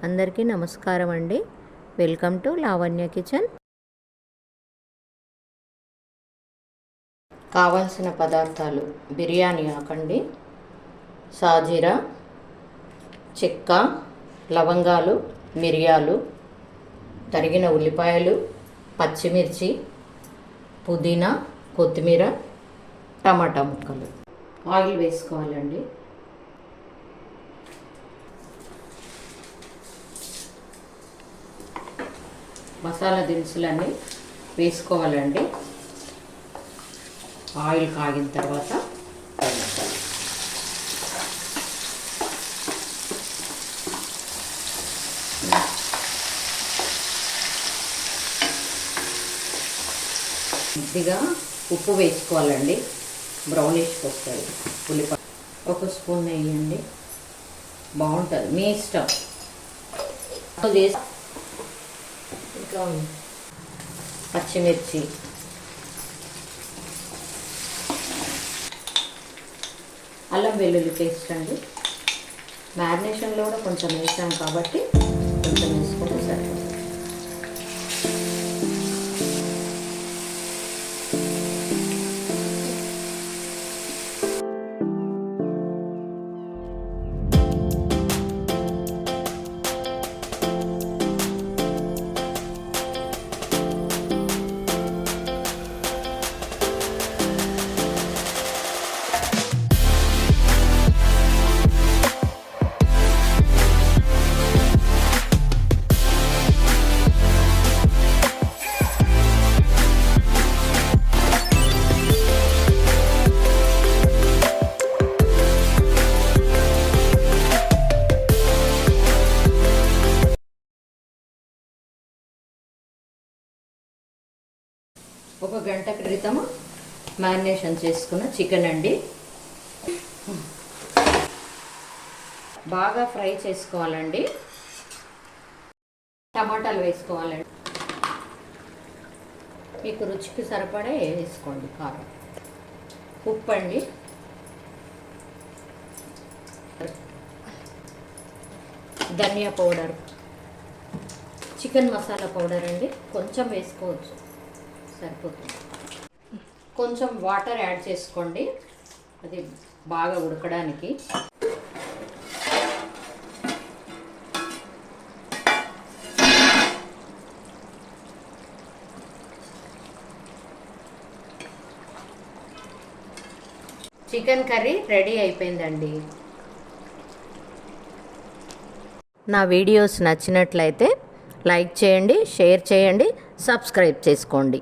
అందరికీ నమస్కారం అండి. Welcome to Lavanya kitchen. కావాల్సిన పదార్థాలు: బిర్యానీ ఆకండి, సాజీరా, చెక్క, లవంగాలు, మిరియాలు, తరిగిన ఉల్లిపాయలు, పచ్చిమిర్చి, పుదీనా, కొత్తిమీర, టమాటా ముక్కలు. ఆయిల్ వేసుకోవాలండి. మసాలా దినుసులన్నీ వేసుకోవాలండి. ఆయిల్ కాగిన తర్వాత కొద్దిగా ఉప్పు వేసుకోవాలండి. బ్రౌనిష్ వస్తాయి. ఉల్లిపాయ 1 స్పూన్ వేయండి, బాగుంటుంది, మీ ఇష్టం. ఇంకా పచ్చిమిర్చి, అల్లం వెల్లుల్లి పేస్ట్ అండి. మ్యారినేషన్లో కూడా కొంచెం వేసాం కాబట్టి కొంచెం వేసుకుంటే సరిపోతుంది. ఒక గంట క్రితం మ్యారినేషన్ చేసుకున్న చికెన్ అండి. బాగా ఫ్రై చేసుకోవాలండి. టమాటాలు వేసుకోవాలండి. మీకు రుచికి సరిపడే వేసుకోండి. కారం, ఉప్పు అండి, ధనియా పౌడర్, చికెన్ మసాలా పౌడర్ అండి, కొంచెం వేసుకోవచ్చు, సరిపోతుంది. కొంచెం వాటర్ యాడ్ చేసుకోండి, అది బాగా ఉడకడానికి. చికెన్ కర్రీ రెడీ అయిపోయిందండి. నా వీడియోస్ నచ్చినట్లయితే లైక్ చేయండి, షేర్ చేయండి, సబ్స్క్రైబ్ చేసుకోండి.